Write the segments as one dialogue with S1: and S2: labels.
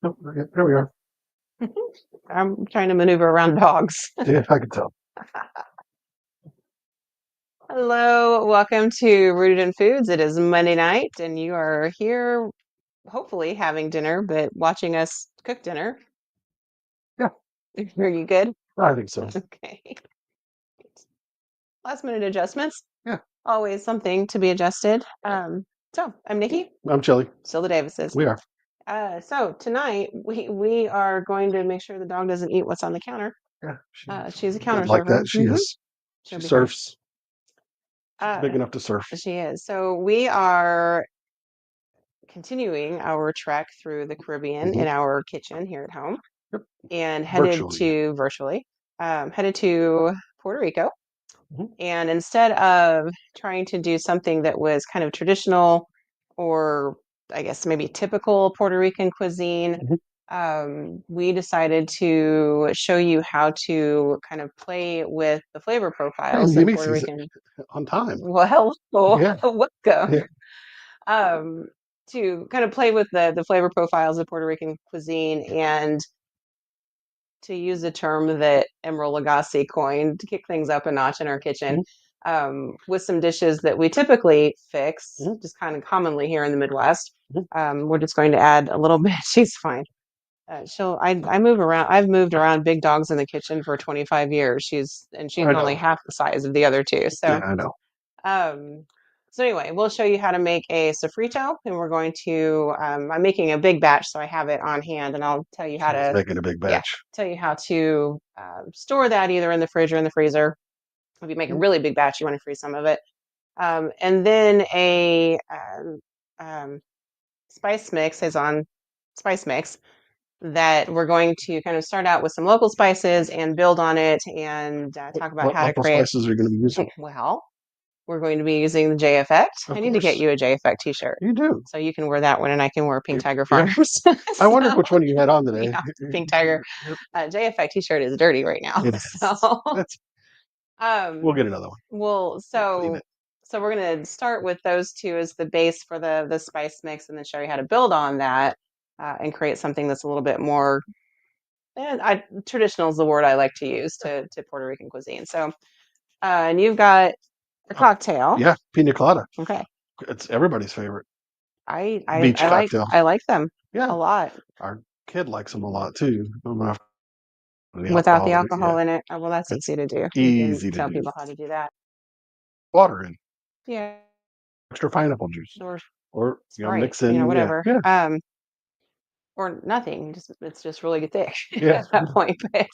S1: Oh, here we are.
S2: I'm trying to maneuver around dogs.
S1: Yeah, I can tell.
S2: Hello, welcome to Rooted in Foods. It is Monday night, and you are here, hopefully having dinner, but watching us cook dinner.
S1: Yeah,
S2: Are you good?
S1: I think so.
S2: Okay. Last minute adjustments.
S1: Yeah,
S2: Always something to be adjusted. So I'm Nikki,
S1: I'm Chilly.
S2: still the Davises.
S1: We are.
S2: So tonight we are going to make sure the dog doesn't eat what's on the counter.
S1: Yeah,
S2: She's a
S1: good
S2: counter
S1: like
S2: surfer.
S1: that. She is.
S2: She'll
S1: She
S2: be fine.
S1: surfs. She's
S2: Uh,
S1: big enough to surf.
S2: she is. So we are continuing our trek through the Caribbean
S1: Hmm.
S2: in our kitchen here at home
S1: Yep.
S2: and headed
S1: Virtually.
S2: to headed to Puerto Rico.
S1: Hmm.
S2: And instead of trying to do something that was kind of traditional or I guess maybe typical Puerto Rican cuisine,
S1: Hmm.
S2: we decided to show you how to kind of play with the flavor
S1: Hey,
S2: profiles that
S1: Mimi
S2: Puerto
S1: sees it
S2: Rican.
S1: on time.
S2: Well,
S1: Yeah,
S2: welcome.
S1: yeah.
S2: um, to kind of play with the flavor profiles of Puerto Rican cuisine and to use a term that Emeril Lagasse coined to kick things up a notch in our kitchen
S1: Hmm.
S2: with some dishes that we typically fix,
S1: Hmm.
S2: just kind of commonly here in the Midwest.
S1: Hmm.
S2: We're just going to add a little bit. She's fine. I move around. I've moved around big dogs in the kitchen for 25 years. She's
S1: I
S2: only
S1: know.
S2: half the size of the other two.
S1: Yeah,
S2: So
S1: I know.
S2: um, so anyway, we'll show you how to make a sofrito, and we're going to. I'm making a big batch, so I have it on hand, and I'll tell you how
S1: She's
S2: to.
S1: making a big
S2: Yeah,
S1: batch.
S2: tell you how to store that either in the fridge or in the freezer. If you make a
S1: Hmm.
S2: really big batch, you want to freeze some of it, and then a um, spice mix is on spice mix that we're going to kind of start out with some local spices and build on it and talk about
S1: What
S2: how to
S1: local
S2: create.
S1: spices are you going to be using?
S2: Well, we're going to be using the J Effect.
S1: Of
S2: I need to get
S1: course.
S2: you a J Effect t-shirt.
S1: You do.
S2: So you can wear that one and I can wear Pink Tiger
S1: Yeah.
S2: Farms.
S1: I wondered
S2: So,
S1: which one you had on today.
S2: yeah, Pink Tiger.
S1: Yep,
S2: J Effect t-shirt is dirty right now.
S1: it is.
S2: So,
S1: That's. We'll
S2: um,
S1: get another one.
S2: well,
S1: We'll clean
S2: so
S1: it.
S2: so we're going to start with those two as the base for the spice mix and then show you how to build on that and create something that's a little bit more traditional is the word I like to use to Puerto Rican cuisine. So, and you've got a
S1: Oh,
S2: cocktail.
S1: yeah, pina colada.
S2: Okay.
S1: It's everybody's favorite
S2: I I
S1: beach
S2: I like
S1: cocktail.
S2: I like them
S1: Yeah,
S2: a lot
S1: our kid likes them a lot too. I'm after the
S2: without the
S1: alcohol in it. Yeah,
S2: alcohol in it. Oh, well, that's
S1: it's
S2: easy to do. You can
S1: easy to
S2: tell
S1: do.
S2: people how to do that.
S1: Water in,
S2: Yeah,
S1: extra pineapple juice,
S2: or
S1: or
S2: Sprite,
S1: mix in. Yeah,
S2: whatever.
S1: yeah,
S2: Or nothing. Just it's just really thick
S1: yeah.
S2: at that point. But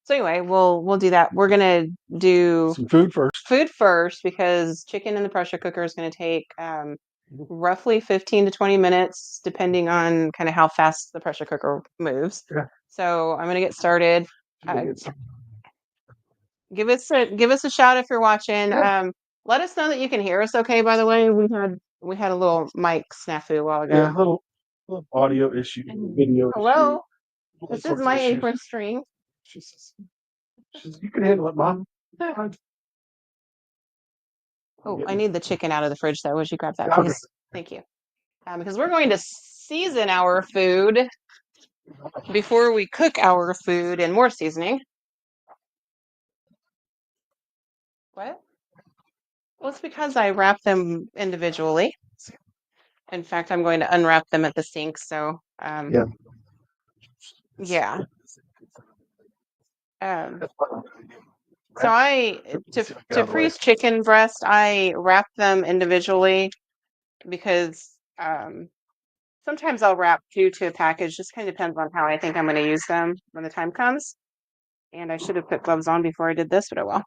S2: so anyway, we'll do that. We're gonna do
S1: Some food first.
S2: food first because chicken in the pressure cooker is gonna take roughly 15 to 20 minutes, depending on kind of how fast the pressure cooker moves.
S1: Yeah.
S2: So I'm gonna get started.
S1: We'll
S2: Uh,
S1: get some.
S2: give us a shout if you're watching.
S1: Yeah,
S2: Let us know that you can hear us okay, by the way. We had a little mic snafu a while
S1: yeah.
S2: ago.
S1: Little audio issue, video issue,
S2: Hello,
S1: all
S2: this is
S1: sorts of
S2: my
S1: issues.
S2: apron string.
S1: She says, you can handle it, Mom. Fine. I'm
S2: Oh, I
S1: getting.
S2: need the chicken out of the fridge though. Would you grab that,
S1: Yeah, okay.
S2: please? Thank you. Because we're going to season our food before we cook our food and more seasoning. What? Well, it's because I wrap them individually. In fact, I'm going to unwrap them at the sink. So,
S1: Yeah.
S2: yeah. Um,
S1: That's what I'm gonna do.
S2: so
S1: Right?
S2: I
S1: Let's
S2: to
S1: see if I get out
S2: to
S1: of the way.
S2: freeze chicken breast, I wrap them individually because sometimes I'll wrap two to a package. Just kind of depends on how I think I'm going to use them when the time comes. And I should have put gloves on before I did this, but oh well.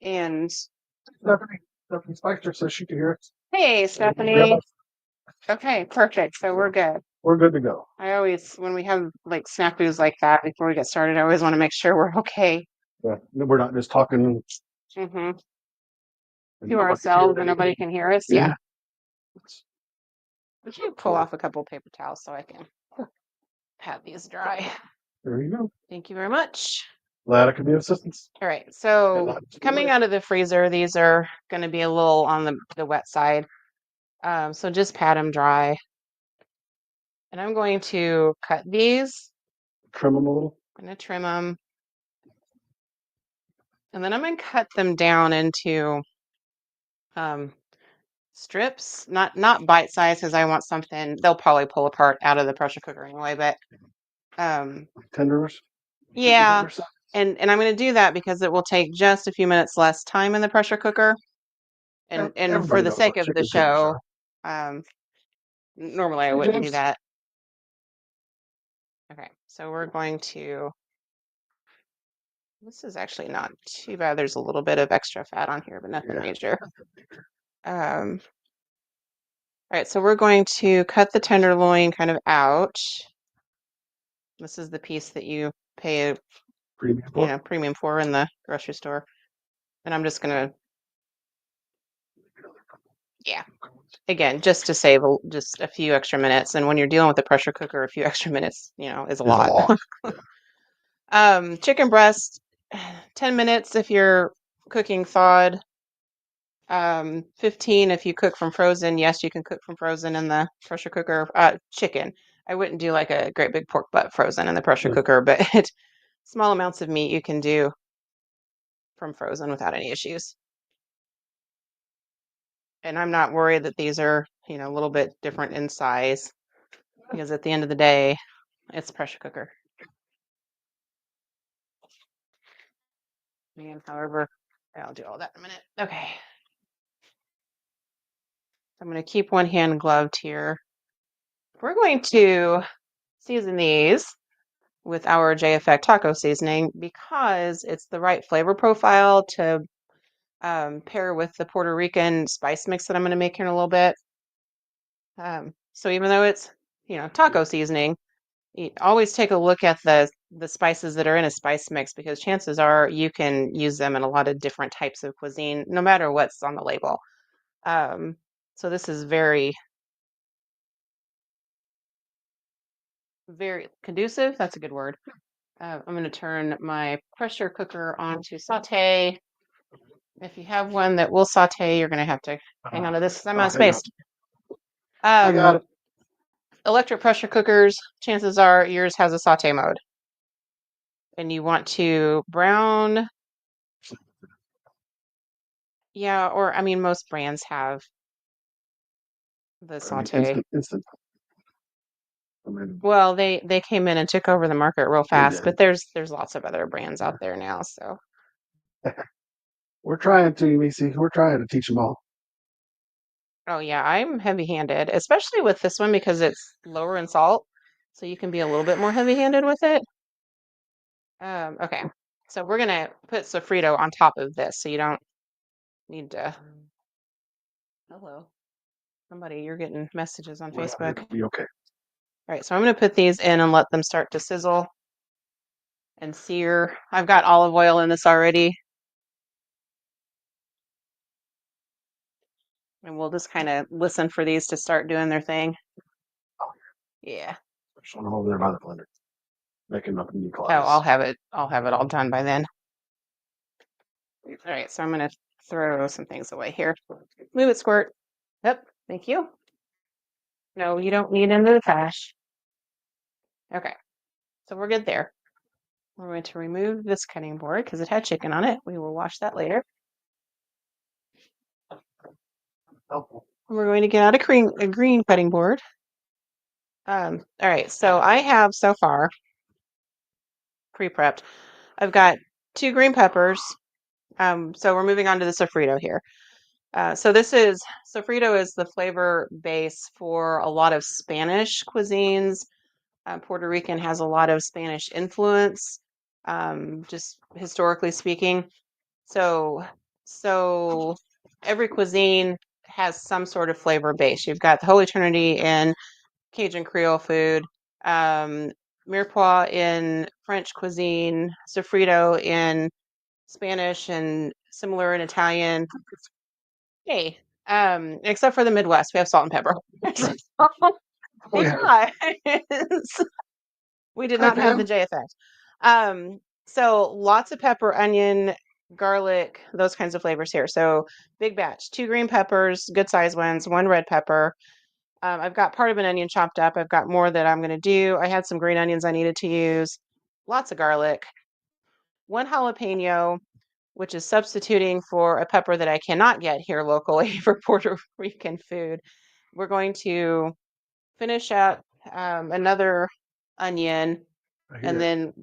S2: And
S1: Stephanie Spicer says she can hear us.
S2: hey,
S1: Yep,
S2: Stephanie. Okay, perfect. So we're good.
S1: we're good to go.
S2: I always, when we have like snafus like that before we get started, I always want to make sure we're okay
S1: Yeah, we're not just talking
S2: hmm
S1: and
S2: to
S1: nobody can hear
S2: ourselves and nobody
S1: anything.
S2: can hear us. Yeah.
S1: Yeah.
S2: Would you pull off a couple paper towels so I can pat these dry?
S1: There you go.
S2: Thank you very much.
S1: Glad I could be of assistance.
S2: All right.
S1: And
S2: So
S1: not too
S2: coming
S1: late.
S2: out of the freezer, these are going to be a little on the wet side. So just pat them dry. And I'm going to cut these.
S1: Trim them a little.
S2: I'm going to trim them. And then I'm going to cut them down into um, strips, not bite size because I want something they'll probably pull apart out of the pressure cooker anyway, but
S1: Tenders.
S2: yeah,
S1: Tender size.
S2: and I'm going to do that because it will take just a few minutes less time in the pressure cooker, and for
S1: Everybody
S2: the
S1: knows
S2: sake
S1: what
S2: of the
S1: chicken tenders
S2: show,
S1: are.
S2: um, normally I
S1: Hey,
S2: wouldn't do
S1: James.
S2: that. Okay, so we're going to. This is actually not too bad. There's a little bit of extra fat on here, but nothing
S1: Yeah.
S2: major. All right, so we're going to cut the tenderloin kind of out. This is the piece that you pay,
S1: Premium pork.
S2: premium for in the grocery store. And I'm just gonna, yeah, again, just to save just a few extra minutes. And when you're dealing with a pressure cooker, a few extra minutes, is a
S1: Is a
S2: lot.
S1: lot.
S2: Chicken breast, 10 minutes if you're cooking thawed. 15 if you cook from frozen. Yes, you can cook from frozen in the pressure cooker. Chicken. I wouldn't do like a great big pork butt frozen in the pressure cooker, but small amounts of meat you can do from frozen without any issues. And I'm not worried that these are, a little bit different in size because at the end of the day, it's a pressure cooker. And however, I'll do all that in a minute. Okay. I'm going to keep one hand gloved here. We're going to season these with our J-Effect taco seasoning because it's the right flavor profile to pair with the Puerto Rican spice mix that I'm going to make here in a little bit. So even though it's, taco seasoning, you always take a look at the spices that are in a spice mix because chances are you can use them in a lot of different types of cuisine, no matter what's on the label. So this is very, very conducive. That's a good word. I'm going to turn my pressure cooker on to saute. If you have one that will saute, you're going to have to hang on to this because I'm out of space.
S1: I got it.
S2: Electric pressure cookers, chances are yours has a saute mode. And you want to brown. Yeah, or I mean, most brands have the saute.
S1: Instant. I mean,
S2: Well, they came in and took over the market real
S1: they
S2: fast,
S1: did.
S2: but there's lots of other brands out there now. So,
S1: We're trying to, Missy. We're trying to teach them all.
S2: oh yeah, I'm heavy-handed, especially with this one because it's lower in salt, so you can be a little bit more heavy-handed with it. Okay, so we're gonna put Sofrito on top of this, so you don't need to. Hello, somebody, you're getting messages on Facebook.
S1: It'll be okay.
S2: All right, so I'm gonna put these in and let them start to sizzle and sear. I've got olive oil in this already. And we'll just kind of listen for these to start doing their thing. Yeah.
S1: There's one over there by the blender. Making up new
S2: Oh, I'll
S1: classes.
S2: have it. I'll have it all done by then. All right, so I'm gonna throw some things away here. Move it, squirt. Yep. Thank you. No, you don't need into the trash. Okay, so we're good there. We're going to remove this cutting board because it had chicken on it. We will wash that later.
S1: Oh,
S2: We're going to get out a green cutting board. All right, so I have so far pre-prepped. I've got 2 green peppers. So we're moving on to the sofrito here. So sofrito is the flavor base for a lot of Spanish cuisines. Puerto Rican has a lot of Spanish influence, just historically speaking. So every cuisine has some sort of flavor base. You've got the Holy Trinity in Cajun Creole food, um, mirepoix in French cuisine, sofrito in Spanish, and similar in Italian. Hey, except for the Midwest, we have salt and pepper.
S1: oh yeah.
S2: Because we did
S1: Hi,
S2: not have the
S1: Pam.
S2: J effect. So lots of pepper, onion, garlic, those kinds of flavors here. So big batch, 2 green peppers, good size ones, 1 red pepper. I've got part of an onion chopped up. I've got more that I'm going to do. I had some green onions I needed to use, lots of garlic, one jalapeno, which is substituting for a pepper that I cannot get here locally for Puerto Rican food. We're going to finish up another onion, and then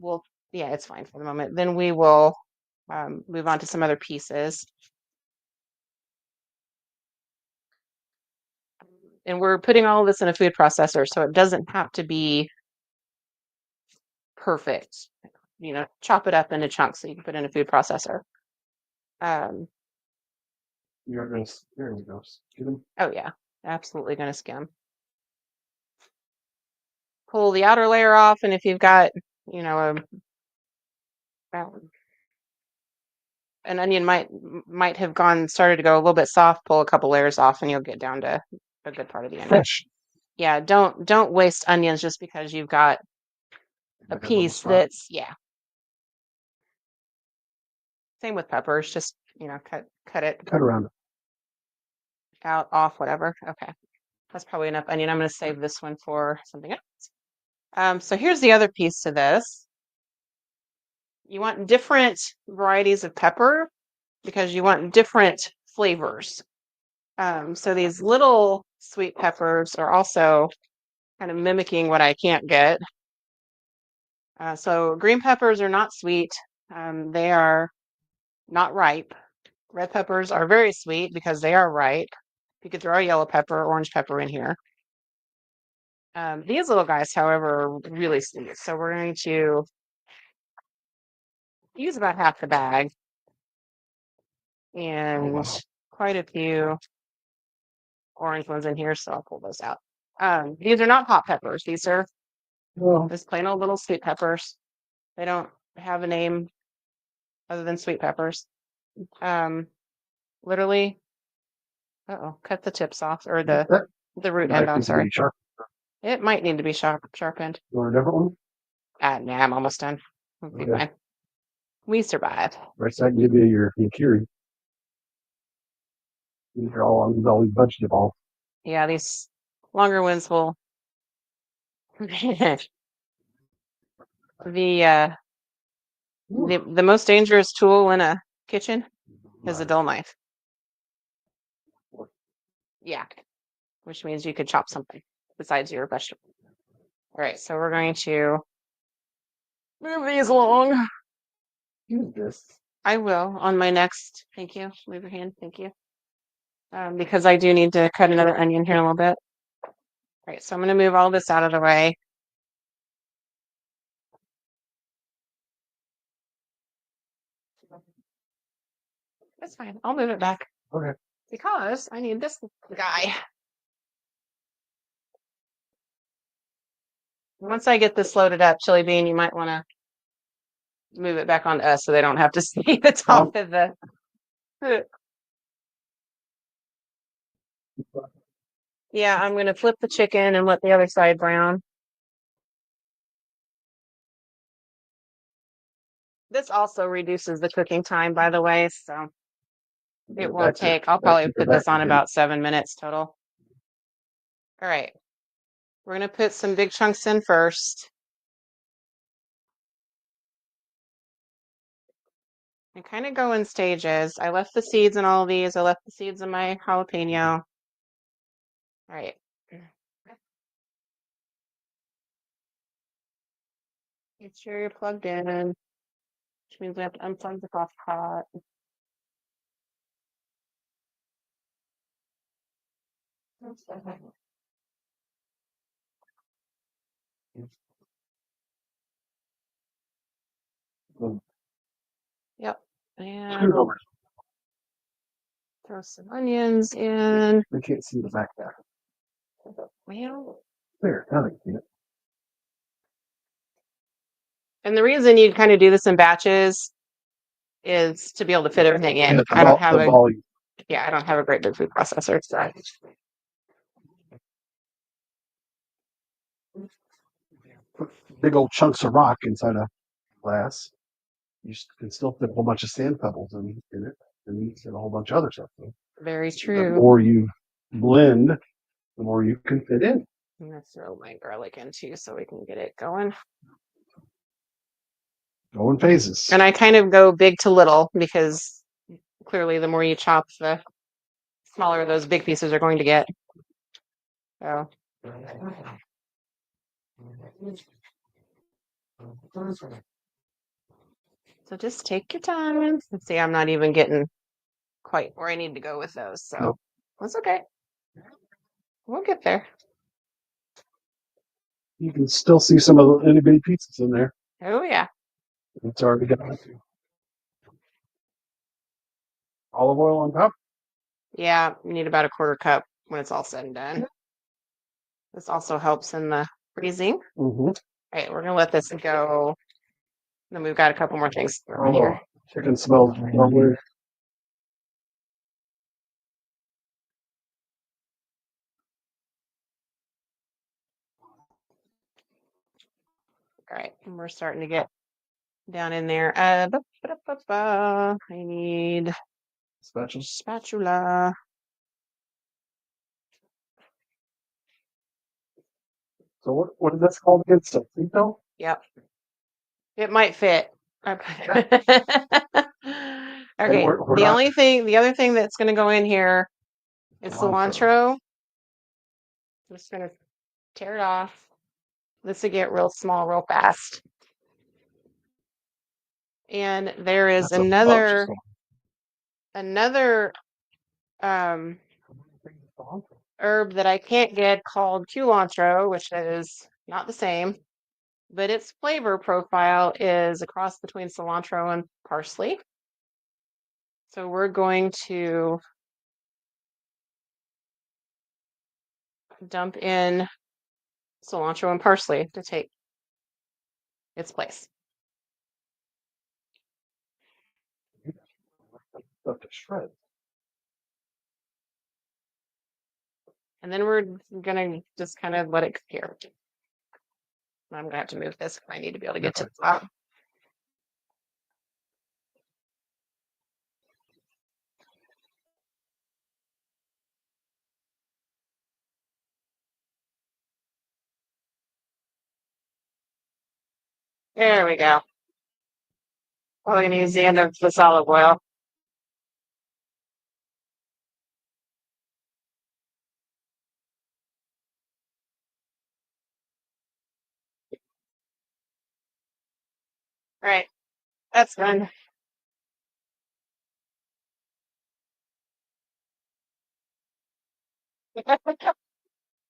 S2: yeah, it's fine for the moment. Then we will move on to some other pieces. And we're putting all of this in a food processor, so it doesn't have to be perfect. Chop it up into chunks so you can put in a food processor. Um,
S1: You're gonna, there we go. Get them.
S2: oh yeah, absolutely gonna skim. Pull the outer layer off, and if you've got, an onion might have started to go a little bit soft, pull a couple layers off, and you'll get down to a good part of the onion.
S1: Fresh.
S2: Yeah, don't waste onions just because you've got a piece that's Same with peppers, just cut it
S1: Cut around it.
S2: out, off, whatever. Okay. That's probably enough onion. I'm going to save this one for something else. So here's the other piece to this. You want different varieties of pepper because you want different flavors. So these little sweet peppers are also kind of mimicking what I can't get. So green peppers are not sweet. They are not ripe. Red peppers are very sweet because they are ripe. You could throw a yellow pepper, orange pepper in here. These little guys, however, are really sweet. So we're going to use about half the bag and quite a few orange ones in here. So I'll pull those out. These are not hot peppers. These are just plain old little sweet peppers. They don't have a name other than sweet peppers. Literally, cut the tips off or the root end off. Sorry. It might need to be sharpened.
S1: You want a different one?
S2: Nah, I'm almost done. We'll be fine. We survive.
S1: Right side, give you your curry. These are all vegetable.
S2: Yeah, these longer ones will. The most dangerous tool in a kitchen is a dull knife. Yeah, which means you could chop something besides your vegetable. All right, so we're going to move these along.
S1: Use this.
S2: I will on my next. Thank you. Leave your hand. Thank you. Because I do need to cut another onion here in a little bit. All right, so I'm going to move all this out of the way. That's fine. I'll move it back.
S1: Okay.
S2: Because I need this guy. Once I get this loaded up, Chili Bean, you might want to move it back on to us so they don't have to see the top of the. Yeah, I'm going to flip the chicken and let the other side brown. This also reduces the cooking time, by the way, so it won't take. I'll probably put this on about 7 minutes total. All right. We're going to put some big chunks in first. And kind of go in stages. I left the seeds in all of these. I left the seeds in my jalapeno. All right. Make sure you're plugged in, which means we have to unplug the crock pot. Yep. And throw some onions in.
S1: They can't see the back there.
S2: Well,
S1: There, now they can see it.
S2: and the reason you kind of do this in batches is to be able to fit everything in. I don't have a great big food processor. So.
S1: Big old chunks of rock inside a glass. You can still fit a whole bunch of sand pebbles in it, and a whole bunch of other stuff.
S2: Very true.
S1: Or you blend the more you can fit in.
S2: I'm gonna throw my garlic in too so we can get it going.
S1: Go in phases.
S2: And I kind of go big to little because clearly the more you chop, the smaller those big pieces are going to get. So just take your time. Let's see, I'm not even getting quite where I need to go with those, so
S1: Nope.
S2: that's okay. We'll get there.
S1: You can still see some of the itty bitty pieces in there.
S2: Oh yeah.
S1: It's already got olive oil on top.
S2: Yeah, you need about a quarter cup when it's all said and done. This also helps in the freezing.
S1: Mm-hmm.
S2: All right, we're gonna let this go. Then we've got a couple more things
S1: Oh,
S2: here.
S1: chicken smells lovely.
S2: All right, and we're starting to get down in there. I need spatula.
S1: So what is this called again? Sofrito?
S2: Yep, it might fit. Okay.
S1: And
S2: Okay.
S1: we're
S2: The
S1: not
S2: only thing, the other thing that's going to go in here is cilantro. I'm just going to tear it off. This will get real small real fast. And there is
S1: That's a bunch.
S2: another herb that I can't get called culantro, which is not the same, but its flavor profile is a cross between cilantro and parsley. So we're going to dump in cilantro and parsley to take its place.
S1: Stuff to shred.
S2: And then we're going to just kind of let it cure. I'm going to have to move this if I need to be able to get to the top. There we go. We're going to use the end of this olive oil. All right, that's done.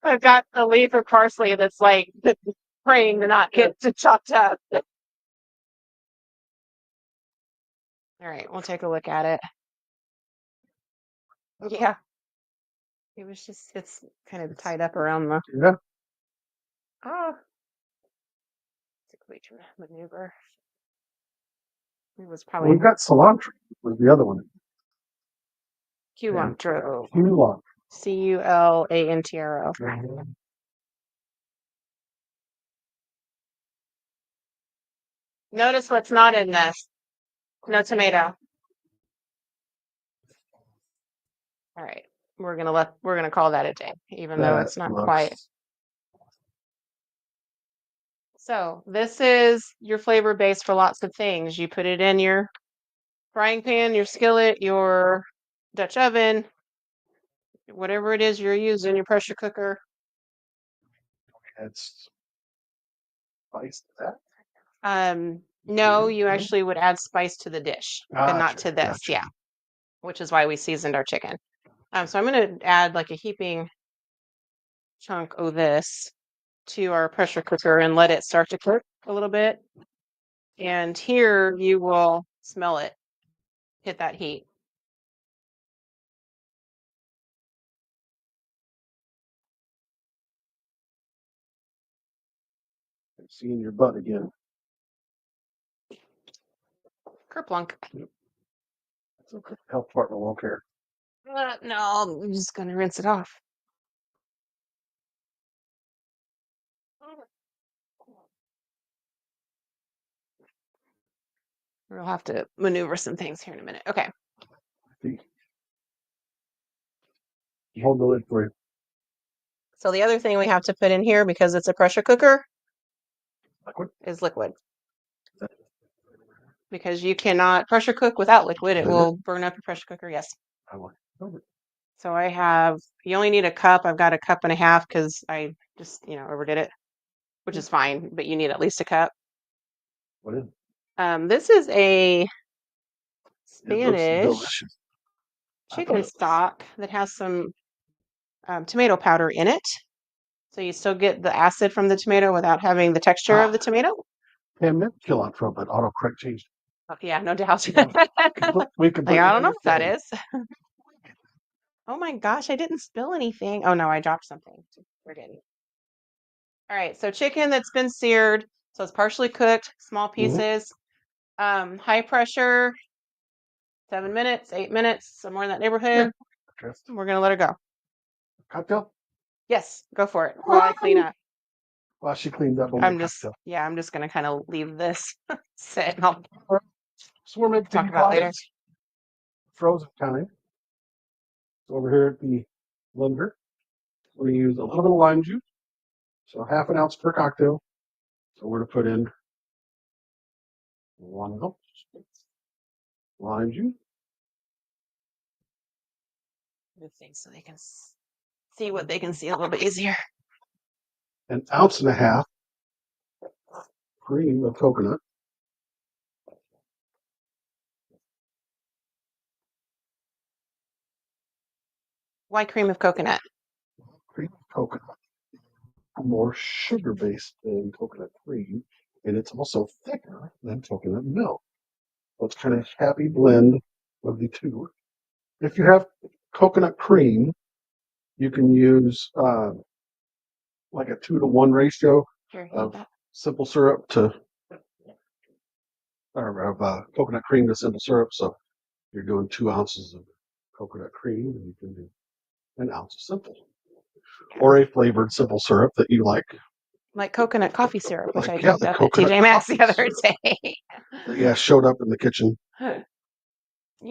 S2: I've got a leaf of parsley that's like praying to not get chopped up. All right, we'll take a look at it. Yeah, it was just, it's kind of tied up around the.
S1: Yeah.
S2: Oh, it's a great maneuver. It was probably
S1: We've got cilantro with the other one.
S2: culantro.
S1: Culantro.
S2: Culantro. Notice what's not in this. No tomato. All right. We're gonna call that a day, even though it's not quite. So this is your flavor base for lots of things. You put it in your frying pan, your skillet, your Dutch oven, whatever it is you're using, your pressure cooker.
S1: Add spice to that.
S2: No, you actually would add spice to the dish, but not to this.
S1: Gotcha.
S2: Yeah, which is why we seasoned our chicken. So I'm going to add like a heaping chunk of this to our pressure cooker and let it start to cook a little bit. And here you will smell it hit that heat.
S1: I'm seeing your butt again.
S2: Kerplunk.
S1: It's okay. Health department won't care.
S2: No, I'm just going to rinse it off. We'll have to maneuver some things here in a minute. Okay.
S1: Hold the lid for you.
S2: So the other thing we have to put in here, because it's a pressure cooker,
S1: Liquid?
S2: is liquid.
S1: Is that
S2: Because you cannot pressure cook without liquid. It
S1: it?
S2: will burn up your pressure cooker. Yes.
S1: I like it.
S2: So I have, you only need a cup. I've got a cup and a half because I just, overdid it, which is fine, but you need at least a cup.
S1: What is it?
S2: This is a
S1: It looks
S2: Spanish
S1: delicious.
S2: chicken stock that has some tomato powder in it. So you still get the acid from the tomato without having the texture of the tomato.
S1: Yeah, I meant to kill out from, but autocorrect changed.
S2: Oh, yeah, no doubt.
S1: Yeah. We
S2: Like,
S1: completely
S2: I don't know what that
S1: understand.
S2: is. Oh my gosh, I didn't spill anything. Oh no, I dropped something. Forget it. All right, so chicken that's been seared, so it's partially cooked, small pieces, high pressure, 7 minutes, 8 minutes, somewhere in that neighborhood.
S1: Just
S2: We're gonna let her go.
S1: cocktail.
S2: Yes, go for it while I clean up.
S1: Well, she cleaned up on my cocktail.
S2: I'm just gonna kind of leave this sit and I'll
S1: So we're making
S2: talk about later.
S1: frozen kind. So over here at the blender, we're going to use a little bit of lime juice. So half an ounce per cocktail. So we're going to put in 1 ounce lime juice.
S2: Good thing so they can see what they can see a little bit easier.
S1: An ounce and a half cream of coconut.
S2: Why cream of coconut?
S1: Cream of coconut. More sugar-based than coconut cream, and it's also thicker than coconut milk. So it's kind of a happy blend of the two. If you have coconut cream, you can use like a 2-to-1 ratio
S2: Here,
S1: of simple syrup to, or of coconut cream to simple syrup. So you're doing 2 ounces of coconut cream, and you can do an ounce of simple, or a flavored simple syrup that you like.
S2: Like coconut coffee syrup, which I
S1: Yeah,
S2: picked
S1: the
S2: up at
S1: coconut
S2: TJ Maxx
S1: coffee
S2: the other
S1: syrup.
S2: day.
S1: Yeah, showed up in the kitchen
S2: You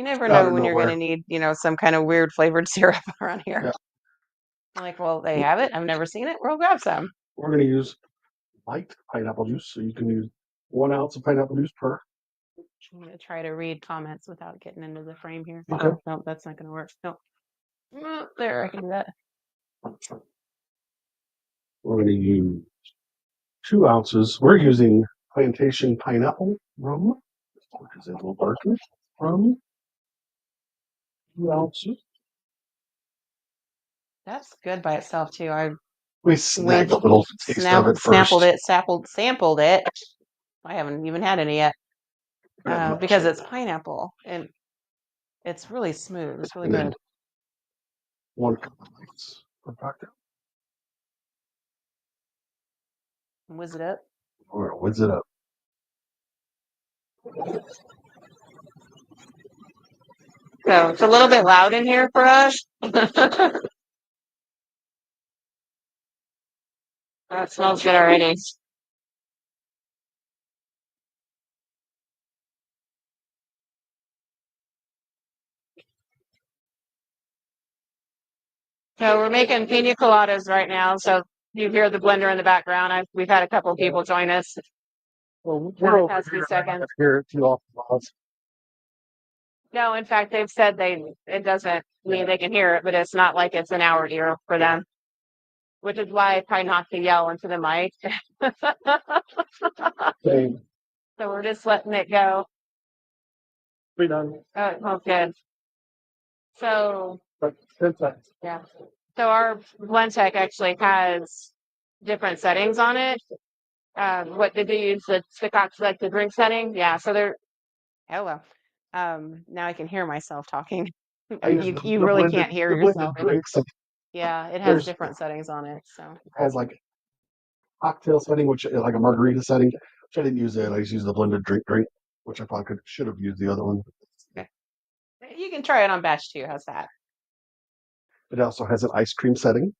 S2: never
S1: out
S2: know
S1: of
S2: when you're going
S1: nowhere.
S2: to need, some kind of weird flavored syrup around here.
S1: Yeah.
S2: I'm like, well, they have it. I've never seen it. We'll grab some.
S1: We're going to use light pineapple juice, so you can use 1 ounce of pineapple juice per.
S2: I'm going to try to read comments without getting into the frame here.
S1: Okay.
S2: Oh, no, that's not going to work. No. There, I can do that.
S1: We're going to use 2 ounces. We're using plantation pineapple rum, which is a little darker rum. 2 ounces.
S2: That's good by itself too. I
S1: We snagged a little taste of it first.
S2: sampled it. I haven't even had any yet because it's pineapple and it's really smooth. It's really good.
S1: 1 cup of ice per cocktail.
S2: Whiz it up.
S1: We're going to whiz it up.
S2: So it's a little bit loud in here for us. That smells good already. So we're making pina coladas right now. So you hear the blender in the background. We've had a couple of people join us.
S1: Well, we're over here. I don't hear it too often.
S2: No, in fact, they've said it doesn't mean they can hear it, but it's not like it's an hour ear for them, which is why I try not to yell into the mic.
S1: Same.
S2: So we're just letting it go.
S1: We done.
S2: Oh, it smells good. So,
S1: But 10 seconds.
S2: yeah. So our blend tech actually has different settings on it. What did they use? The Cox like the drink setting? Yeah. So they're hello. Now I can hear myself talking. You really can't hear yourself. Yeah, it has different settings on it. So
S1: it has like cocktail setting, which is like a margarita setting, which I didn't use that. I just used the blended drink, which I probably should have used the other one.
S2: okay. You can try it on batch too. How's that?
S1: It also has an ice cream setting.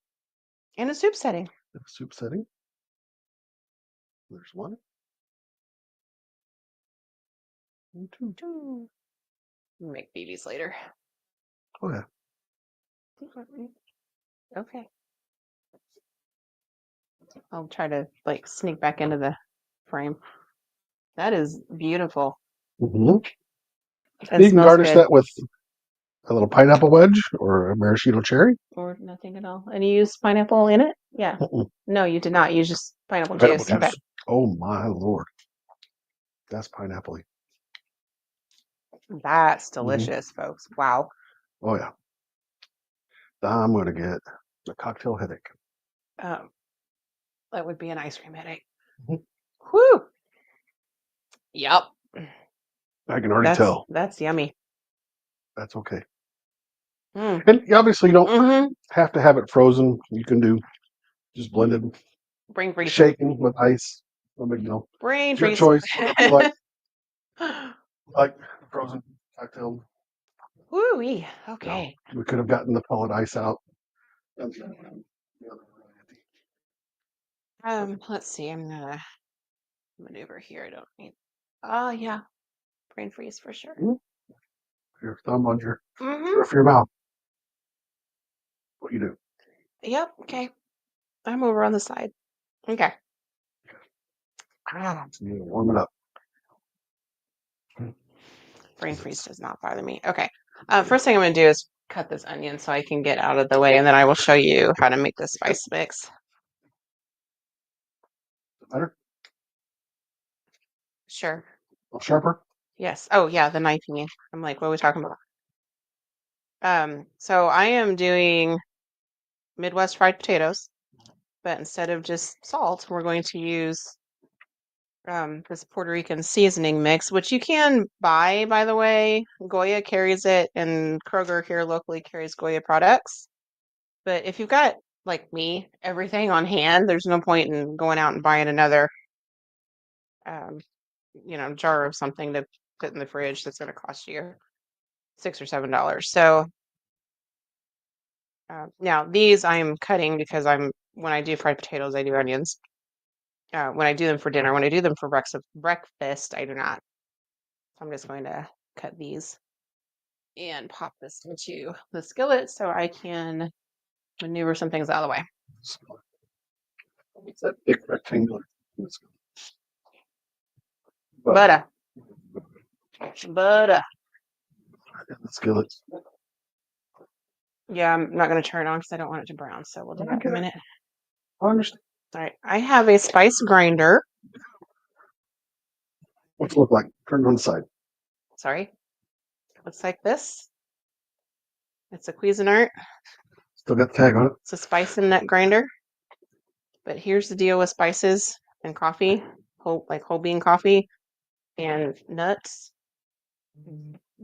S2: And a soup setting.
S1: A soup setting. There's one. And two.
S2: We'll make babies later.
S1: Oh yeah.
S2: Okay. I'll try to like sneak back into the frame. That is beautiful.
S1: Mm-hmm.
S2: And
S1: You can
S2: smells
S1: garnish
S2: good.
S1: that with a little pineapple wedge or a maraschino cherry.
S2: Or nothing at all. And you used pineapple in it? Yeah.
S1: Mm-mm.
S2: No, you did not. You just pineapple
S1: Pineapple
S2: juice. Okay.
S1: juice. Oh my lord, that's pineapple.
S2: That's
S1: Mm-hmm.
S2: delicious, folks. Wow.
S1: Oh yeah, I'm gonna get the cocktail headache.
S2: Um, that would be an ice cream headache.
S1: Mhm.
S2: Whew. Yep.
S1: I can already
S2: That's
S1: tell.
S2: that's yummy.
S1: That's okay.
S2: Mm.
S1: And obviously, you don't
S2: Mm-hmm.
S1: have to have it frozen. You can do just blended,
S2: Brain freeze.
S1: shaken with ice. No big deal.
S2: Brain
S1: It's your
S2: freeze.
S1: choice. You like frozen cocktail.
S2: Woo-wee.
S1: No,
S2: Okay.
S1: we could have gotten the pellet ice out.
S2: Let's see. I'm gonna maneuver here. I don't need. Oh yeah, brain freeze for sure.
S1: Your thumb on your
S2: Mm-hmm.
S1: roof of your mouth. What you do?
S2: Yep. Okay. I'm over on the side. Okay.
S1: You need to warm it up.
S2: Brain freeze does not bother me. Okay. First thing I'm gonna do is cut this onion so I can get out of the way, and then I will show you how to make the spice mix.
S1: Better?
S2: Sure.
S1: A little sharper?
S2: Yes. Oh yeah, the knifing. I'm like, what are we talking about? So I am doing Midwest fried potatoes, but instead of just salt, we're going to use this Puerto Rican seasoning mix, which you can buy, by the way. Goya carries it, and Kroger here locally carries Goya products. But if you've got, like me, everything on hand, there's no point in going out and buying another, um, jar of something to put in the fridge that's going to cost you $6 or $7. So now these I'm cutting because when I do fried potatoes, I do onions. When I do them for dinner, when I do them for breakfast, I do not. So I'm just going to cut these and pop this into the skillet so I can maneuver some things out of the way.
S1: It's that big rectangular.
S2: Butter.
S1: The skillet.
S2: Yeah, I'm not going to turn it on because I don't want it to brown. So we'll do that in a minute.
S1: I understand.
S2: All right. I have a spice grinder.
S1: What's it look like? Turn it on the side.
S2: Sorry. Looks like this. It's a Cuisinart.
S1: Still got the tag on it.
S2: It's a spice and nut grinder. But here's the deal with spices and coffee, whole bean coffee and nuts.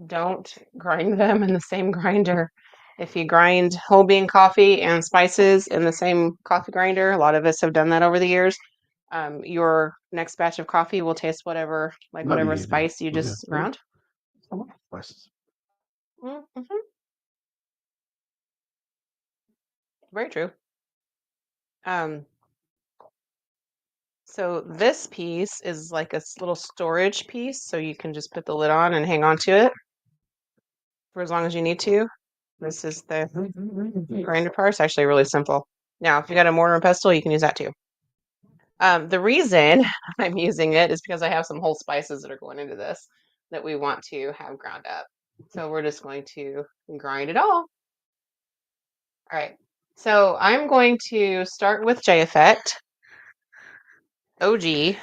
S2: Don't grind them in the same grinder. If you grind whole bean coffee and spices in the same coffee grinder, a lot of us have done that over the years. Your next batch of coffee will taste whatever
S1: Nutty.
S2: spice you
S1: Oh, yeah.
S2: just ground.
S1: Spices.
S2: Mm-hmm. Very true. Um, so this piece is like a little storage piece, so you can just put the lid on and hang on to it for as long as you need to. This is the grinder part. It's actually really simple. Now, if you got a mortar and pestle, you can use that too. The reason I'm using it is because I have some whole spices that are going into this that we want to have ground up. So we're just going to grind it all. All right. So I'm going to start with J Effect, OG,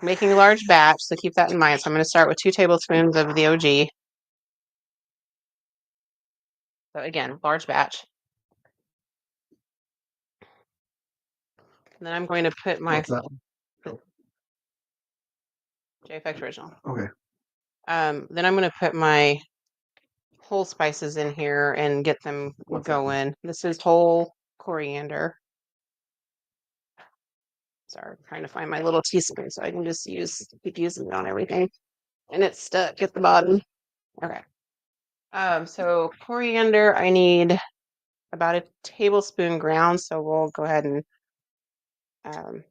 S2: making a large batch. So keep that in mind. So I'm going to start with 2 tablespoons of the OG. So again, large batch. And then I'm going to put my
S1: What's that one?
S2: J Effect original.
S1: Okay.
S2: Then I'm going to put my whole spices in here and get them
S1: What's that?
S2: going. This is whole coriander. Sorry, trying to find my little teaspoon so I can just keep using it on everything. And it's stuck at the bottom. Okay. So coriander, I need about a tablespoon ground. So we'll go ahead and um,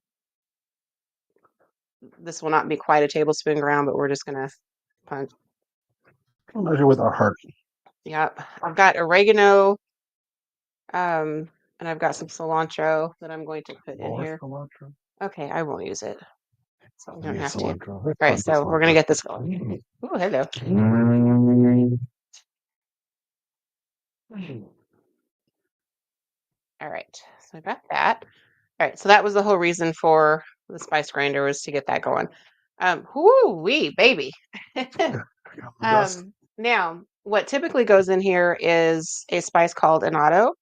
S2: this will not be quite a tablespoon ground, but we're just gonna punch.
S1: I'll measure with our heart.
S2: Yep. I've got oregano, And I've got some cilantro that I'm going to put in
S1: More
S2: here.
S1: cilantro.
S2: Okay, I won't use it. So we don't have to.
S1: Cilantro.
S2: All right, so we're gonna get this going. Oh, hello. All right, so I got that. All right, so that was the whole reason for the spice grinder, was to get that going. Whoo-wee, baby. Now, what typically goes in here is a spice called annatto,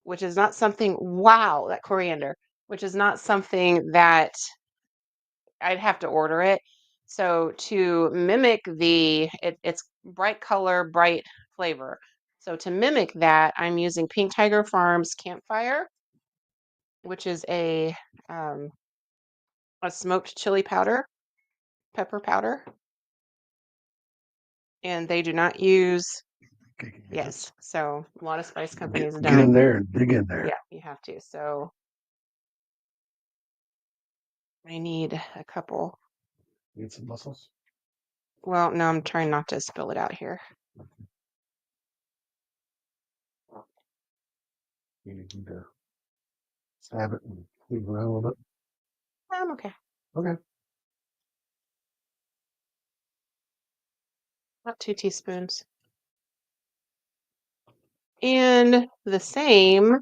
S2: which is not something, wow, that coriander, which is not something that I'd have to order it. So to mimic it's bright color, bright flavor. So to mimic that, I'm using Pink Tiger Farms Campfire, which is um, a smoked chili powder, pepper powder, and they do not use. Yes, so a lot of spice companies don't.
S1: Get in there and dig in there.
S2: Yeah, you have to. So I need a couple.
S1: Need some mussels?
S2: Well, no, I'm trying not to spill it out here.
S1: You need to stab it and move around a little bit.
S2: I'm okay.
S1: Okay.
S2: About 2 teaspoons. And the same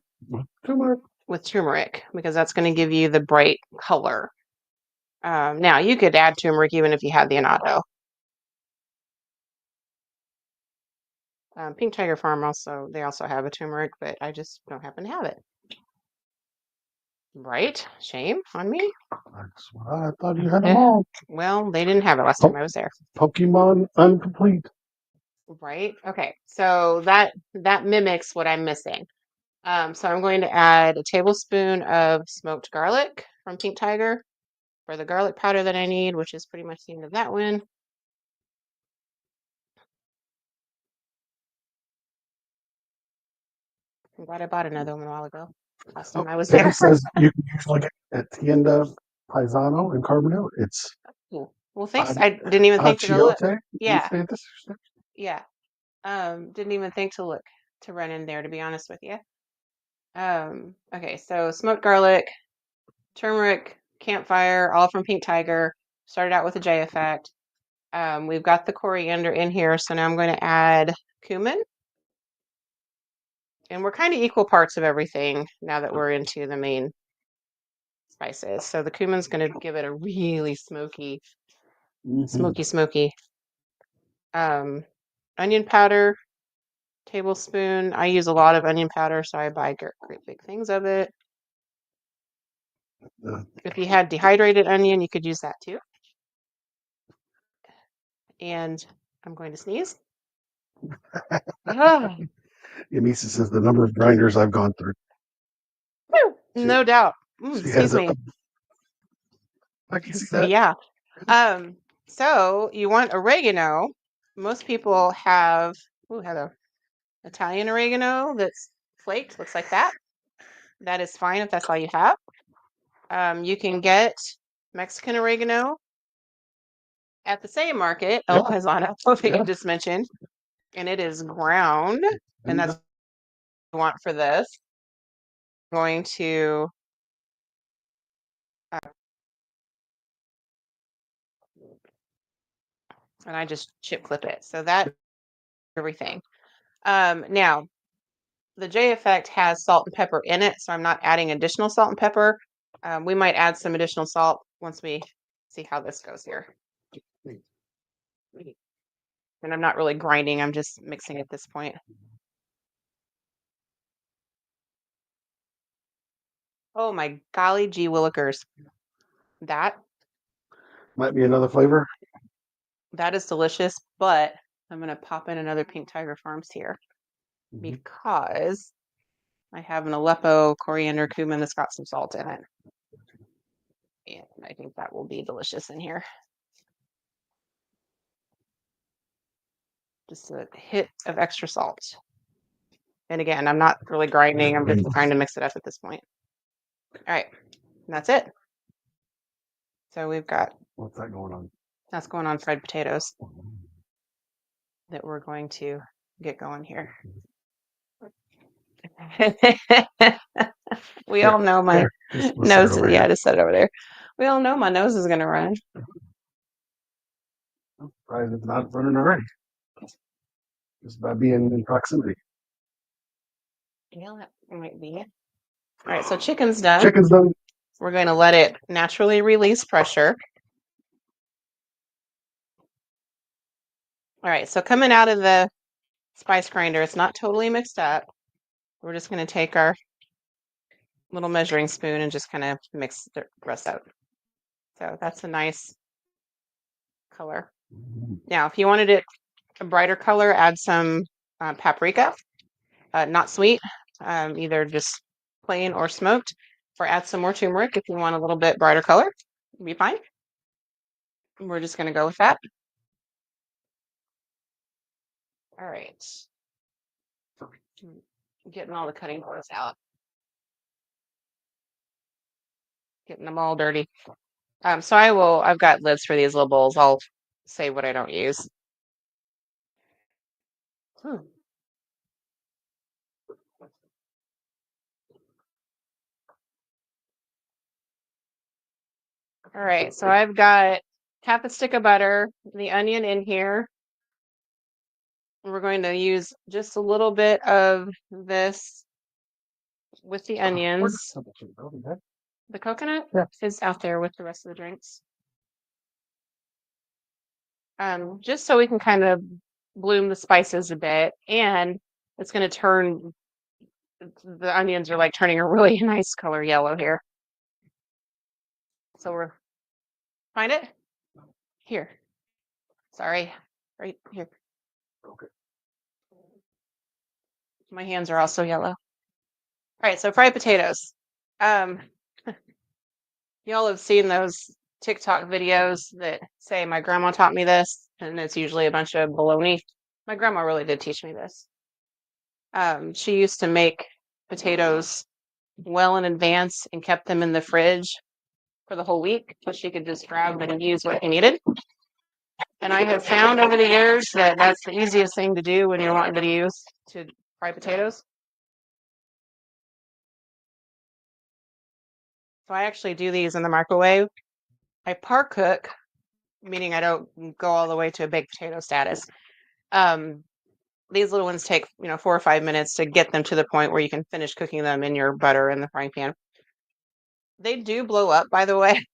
S1: Turmeric.
S2: with turmeric, because that's going to give you the bright color. Now, you could add turmeric even if you had the annatto. Pink Tiger Farm they also have a turmeric, but I just don't happen to have it. Right? Shame on me.
S1: I thought you had them all.
S2: Well, they didn't have it last time I was there.
S1: Pokemon incomplete.
S2: Right? Okay. So that mimics what I'm missing. So I'm going to add a tablespoon of smoked garlic from Pink Tiger for the garlic powder that I need, which is pretty much the end of that one. I'm glad I bought another one a while ago. Last time I was there.
S1: It says you can usually get at Tienda Paisano in Carbonell. It's
S2: Cool. Well, thanks. I didn't even think to go look.
S1: Achiote.
S2: Yeah. Yeah. Didn't even think to look to run in there, to be honest with you. Okay, so smoked garlic, turmeric, campfire, all from Pink Tiger. Started out with a J effect. We've got the coriander in here, so now I'm going to add cumin. And we're kind of equal parts of everything now that we're into the main spices. So the cumin's going to give it a really smoky, smoky. Onion powder, tablespoon. I use a lot of onion powder, so I buy great big things of it. If you had dehydrated onion, you could use that too. And I'm going to sneeze.
S1: Yamisa says the number of grinders I've gone through.
S2: No doubt. Excuse me.
S1: I can see that.
S2: Yeah. So you want oregano. Most people have hello. Italian oregano that's flaked, looks like that. That is fine if that's all you have. You can get Mexican oregano at the same market, El Paisano, that you just mentioned, and it is ground, and that's what I want for this. I'm going to and I just chip clip it. So that everything. Now the J effect has salt and pepper in it, so I'm not adding additional salt and pepper. We might add some additional salt once we see how this goes here. And I'm not really grinding, I'm just mixing at this point. Oh my golly gee willikers. That
S1: might be another flavor.
S2: That is delicious, but I'm going to pop in another Pink Tiger Farms here because I have an Aleppo coriander cumin that's got some salt in it. And I think that will be delicious in here. Just a hit of extra salt. And again, I'm not really grinding. I'm just trying to mix it up at this point. All right. That's it. So we've got...
S1: What's that going on?
S2: That's going on fried potatoes that we're going to get going here. We all know my
S1: We'll set it
S2: nose.
S1: over
S2: Yeah,
S1: here.
S2: just set it over there. We all know my nose is gonna run.
S1: I'm surprised it's not running already, just by being in proximity.
S2: Yeah, that might be. All right, so chicken's done.
S1: Chicken's done.
S2: We're going to let it naturally release pressure. All right, so coming out of the spice grinder, it's not totally mixed up. We're just going to take our little measuring spoon and just kind of mix the rest out. So that's a nice color. Now, if you wanted it a brighter color, add some paprika, not sweet, either just plain or smoked, or add some more turmeric if you want a little bit brighter color. It'll be fine. We're just going to go with that. All right. Getting all the cutting boards out, getting them all dirty. So I've got lids for these little bowls. I'll say what I don't use. Hmm. All right, so I've got half a stick of butter, the onion in here. We're going to use just a little bit of this with the onions. The coconut is out there with the rest of the drinks. Just so we can kind of bloom the spices a bit, and it's going to turn, the onions are like turning a really nice color yellow here. So we're, find it? Here. Sorry. Right here.
S1: Okay.
S2: My hands are also yellow. All right, so fried potatoes. Um, y'all have seen those TikTok videos that say my grandma taught me this, and it's usually a bunch of baloney. My grandma really did teach me this. She used to make potatoes well in advance and kept them in the fridge for the whole week so she could just grab and use what she needed. And I have found over the years that that's the easiest thing to do when you're wanting to use to fry potatoes. So I actually do these in the microwave. I par cook, meaning I don't go all the way to a baked potato status. Um, these little ones take, 4 or 5 minutes to get them to the point where you can finish cooking them in your butter in the frying pan. They do blow up, by the way,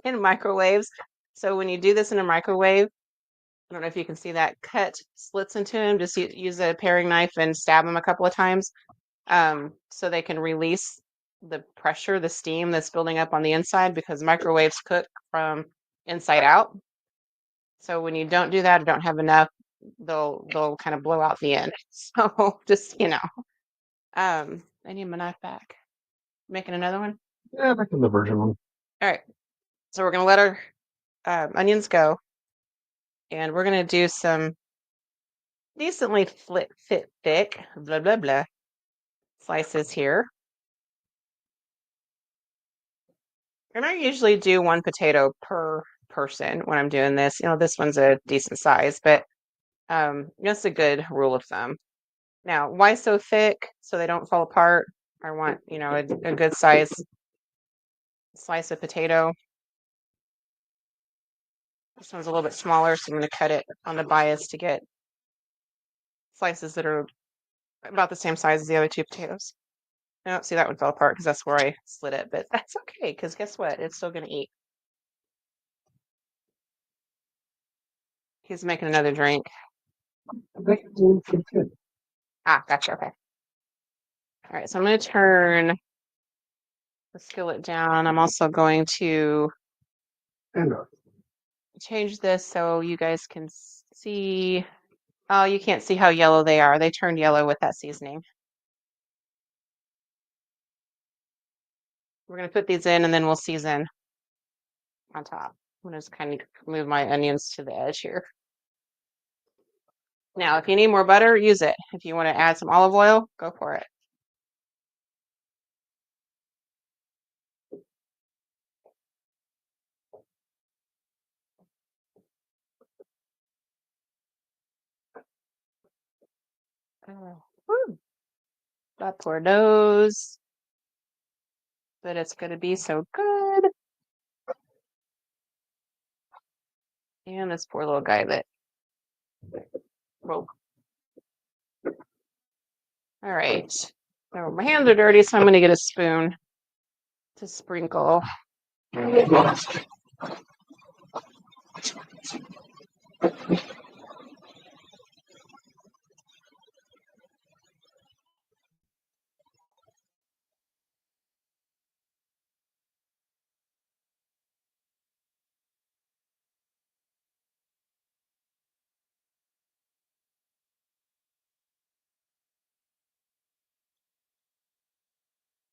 S2: in microwaves. So when you do this in a microwave, I don't know if you can see that, cut slits into them. Just use a paring knife and stab them a couple of times, so they can release the pressure, the steam that's building up on the inside, because microwaves cook from inside out. So when you don't do that or don't have enough, they'll kind of blow out the end. So just, I need my knife back. Making another one.
S1: Yeah, back in the virgin one.
S2: All right. So we're gonna let our onions go, and we're gonna do some decently fit thick, blah blah blah, slices here. And I usually do one potato per person when I'm doing this. This one's a decent size, but that's a good rule of thumb. Now, why so thick? So they don't fall apart. I want, a good size slice of potato. This one's a little bit smaller, so I'm going to cut it on the bias to get slices that are about the same size as the other two potatoes. I don't see that one fell apart because that's where I slit it, but that's okay because guess what? It's still going to eat. He's making another drink.
S1: I think it's doing pretty good.
S2: Ah, gotcha. Okay. All right, so I'm going to turn the skillet down. I'm also going to
S1: And
S2: change this so you guys can see. Oh, you can't see how yellow they are. They turned yellow with that seasoning. We're going to put these in and then we'll season on top. I'm going to just kind of move my onions to the edge here. Now, if you need more butter, use it. If you want to add some olive oil, go for it. Oh, woo. that poor nose, but it's going to be so good. And this poor little guy that, well, all right. So my hands are dirty, so I'm going to get a spoon to sprinkle.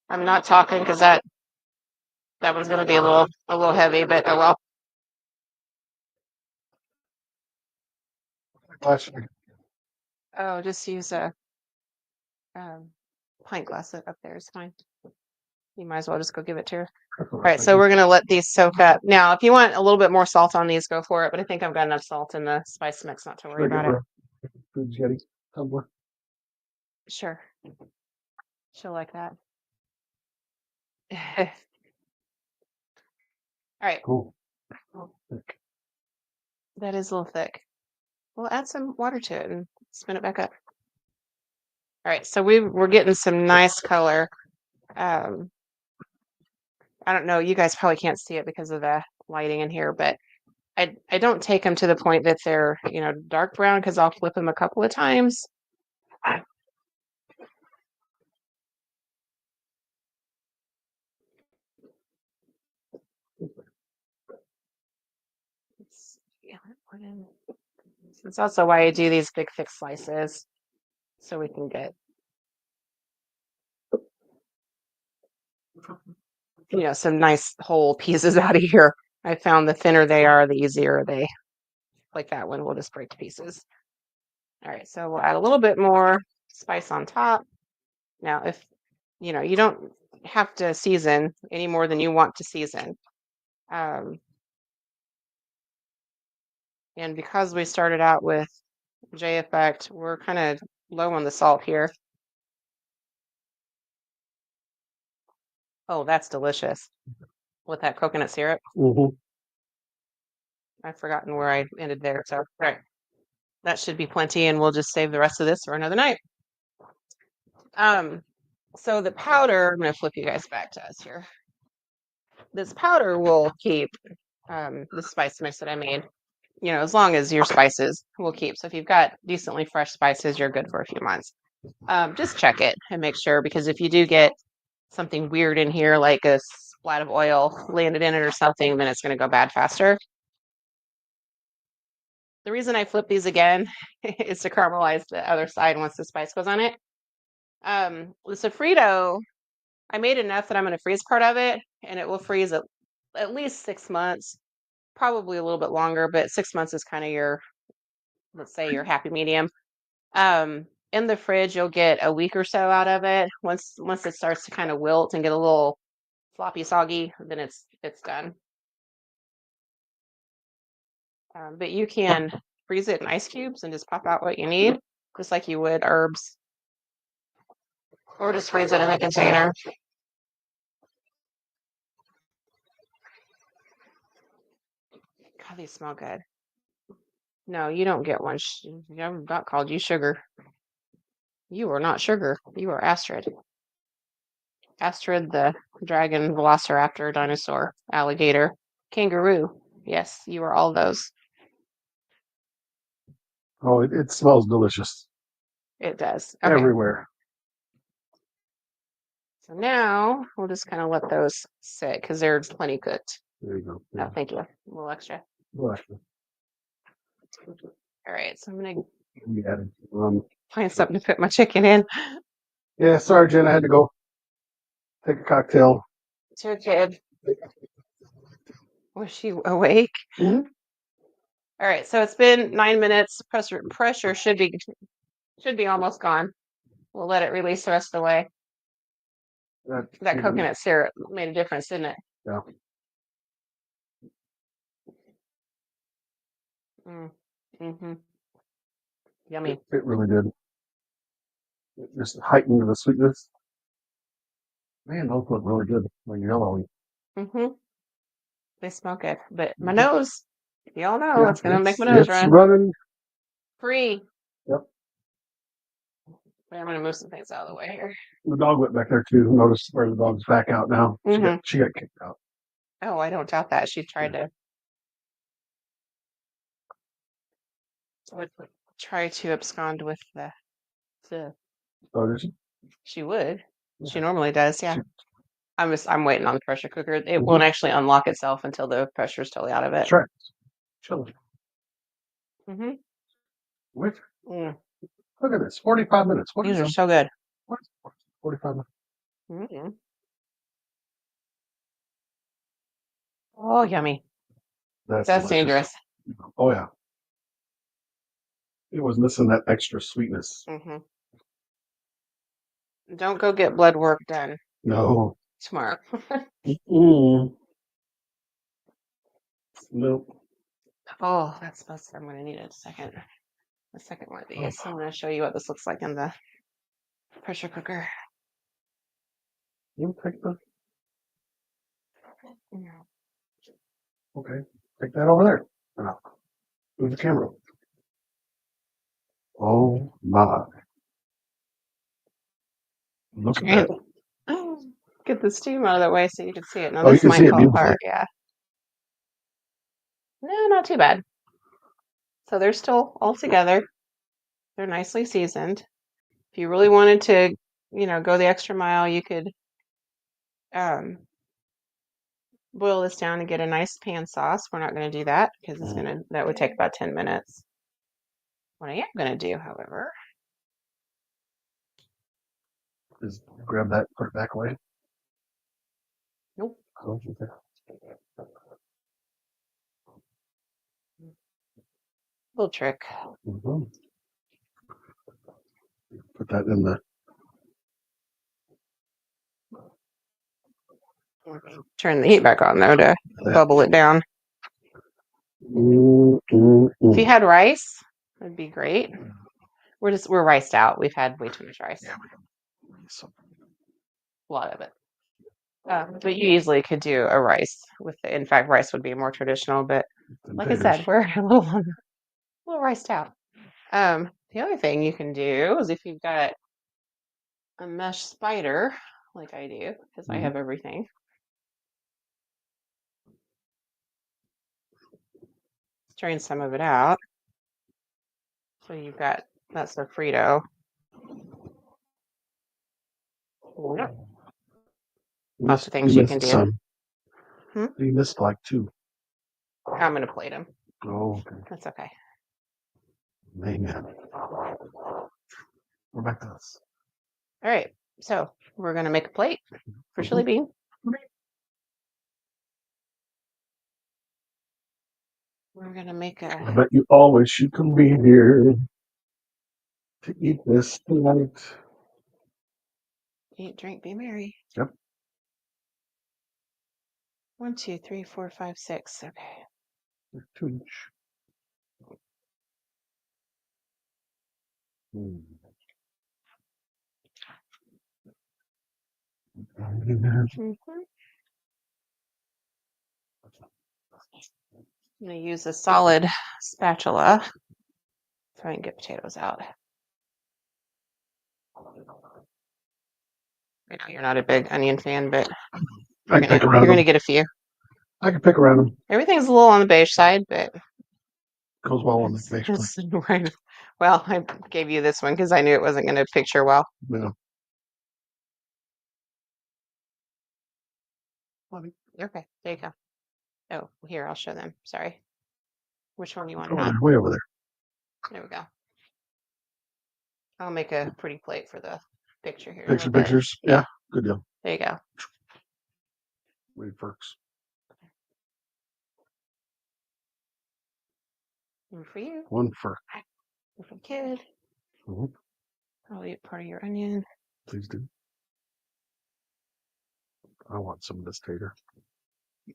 S2: I'm not talking because that was going to be a little heavy, but oh well. Oh, just use a pint glass up there is fine. You might as well just go give it to her. All right, so we're going to let these soak up. Now, if you want a little bit more salt on these, go for it. But I think I've got enough salt in the spice mix not to worry about it.
S1: Food jetty tumbler.
S2: Sure. She'll like that. All right.
S1: Cool.
S2: That is a little thick. We'll add some water to it and spin it back up. All right, so we're getting some nice color. I don't know, you guys probably can't see it because of the lighting in here, but I don't take them to the point that they're, dark brown because I'll flip them a couple of times. It's also why I do these big thick slices so we can get, some nice whole pieces out of here. I found the thinner they are, the easier they, like that one, will just break to pieces. All right, so we'll add a little bit more spice on top. Now, if, you don't have to season any more than you want to season. And because we started out with J Effect, we're kind of low on the salt here. Oh, that's delicious with that coconut syrup.
S1: Mm-hmm.
S2: I've forgotten where I ended there. So, all right, that should be plenty, and we'll just save the rest of this for another night. So the powder, I'm going to flip you guys back to us here. This powder will keep the spice mix that I made, as long as your spices will keep. So if you've got decently fresh spices, you're good for a few months. Just check it and make sure, because if you do get something weird in here, like a splat of oil landed in it or something, then it's going to go bad faster. The reason I flip these again is to caramelize the other side once the spice goes on it. The Sofrito, I made enough that I'm going to freeze part of it, and it will freeze at least 6 months, probably a little bit longer, but 6 months is kind of your, let's say, your happy medium. In the fridge, you'll get a week or so out of it. Once it starts to kind of wilt and get a little floppy, soggy, then it's done. But you can freeze it in ice cubes and just pop out what you need, just like you would herbs, or just freeze it in a container. God, these smell good. No, you don't get one. I'm not called you Sugar. You are not Sugar. You are Astrid. Astrid, the dragon, velociraptor, dinosaur, alligator, kangaroo. Yes, you are all those.
S1: Oh, it smells delicious.
S2: It does. Okay.
S1: Everywhere.
S2: So now we'll just kind of let those sit because they're plenty cooked.
S1: There you go.
S2: Yeah. Oh, thank you. A little extra. All right, so I'm gonna find something to put my chicken in.
S1: Yeah, sorry, Jen. I had to go take a cocktail.
S2: To a kid. Was she awake?
S1: Mm-hmm.
S2: All right, so it's been 9 minutes. Pressure should be almost gone. We'll let it release the rest of the way. That coconut syrup made a difference, didn't it?
S1: Yeah.
S2: Mm-hmm. Yummy.
S1: It really did. Just heightened the sweetness. Man, those look really good. Like yellowy.
S2: Mm-hmm. They smell good. But my
S1: Mhm.
S2: nose, y'all know,
S1: Yeah,
S2: it's gonna make my nose
S1: it's
S2: run.
S1: running.
S2: Free.
S1: Yep.
S2: Wait, I'm gonna move some things out of the way here.
S1: The dog went back there too. Notice where the dog's back out now.
S2: Mm-hmm.
S1: She got kicked out.
S2: Oh, I don't doubt that. She tried to would try to abscond with the
S1: Oh, did she?
S2: she would. She
S1: Yeah.
S2: normally does, yeah.
S1: She,
S2: I'm waiting on the pressure cooker. It
S1: mm-hmm.
S2: won't actually unlock itself until the pressure's totally out of it.
S1: That's right. Chilling.
S2: Mm-hmm.
S1: Wait.
S2: Mm.
S1: Look at this. 45 minutes. What
S2: These
S1: is
S2: are
S1: them?
S2: so good.
S1: What is 45 minutes?
S2: Mm-hmm. Oh, yummy.
S1: That's
S2: That's
S1: delicious.
S2: dangerous.
S1: Oh, yeah. It was missing that extra sweetness.
S2: Mm-hmm. Don't go get blood work done
S1: No.
S2: tomorrow.
S1: Mm. Nope.
S2: Oh, that smells. I'm gonna need it a second one of
S1: Oh,
S2: these. I'm gonna show you what this looks like in the pressure cooker.
S1: you take the.
S2: Yeah.
S1: Okay. Take that over there. Now, move the camera. Oh, my. Look at that.
S2: Get the steam out of the way so you can see it. Now
S1: Oh, you
S2: this
S1: can see
S2: might
S1: it
S2: fall
S1: beautifully.
S2: apart. Yeah. No, not too bad. So they're still all together. They're nicely seasoned. If you really wanted to, go the extra mile, you could um, boil this down and get a nice pan sauce. We're not going to do that because that would take about 10 minutes. What I am going to do, however,
S1: Just grab that, put it back away.
S2: nope,
S1: Oh, okay.
S2: little trick.
S1: Mm-hmm. Put that in the.
S2: Turn the heat back on though to bubble it down. If you had rice, that'd be great. We're riced out. We've had way too much rice.
S1: Yeah,
S2: A lot of it. But you easily could do a rice in fact, rice would be more traditional, but like I said, we're a little riced out. The other thing you can do is if you've got a mesh spider, like I do, because I have everything. Strain some of it out. So you've got that Sofrito. Lots of things you can do.
S1: Some. You missed like 2.
S2: I'm going to plate them.
S1: Oh, okay.
S2: That's okay.
S1: Amen. We're back to this.
S2: All right. So we're going to make a plate for chili bean. We're going to make
S1: I bet you all wish you could be here to eat this tonight.
S2: Eat, drink, be merry.
S1: Yep.
S2: 1, 2, 3, 4, 5, 6. Okay.
S1: 2 each.
S2: Mm-hmm. I'm going to use a solid spatula so I can get potatoes out. I know you're not a big onion fan, but you're going to get a few.
S1: I can pick around them.
S2: Everything's a little on the beige side, but
S1: goes well on the beige plate.
S2: Right. Well, I gave you this one because I knew it wasn't going to picture well.
S1: Yeah.
S2: Okay, there you go. Oh, here, I'll show them. Sorry. Which one do you want?
S1: Over there, way over there.
S2: There we go. I'll make a pretty plate for the picture here.
S1: Pictures. Yeah, good deal.
S2: There you go.
S1: Wait, folks.
S2: One for you.
S1: One for.
S2: One for the kid. I'll eat part of your onion.
S1: Please do. I want some of this tater.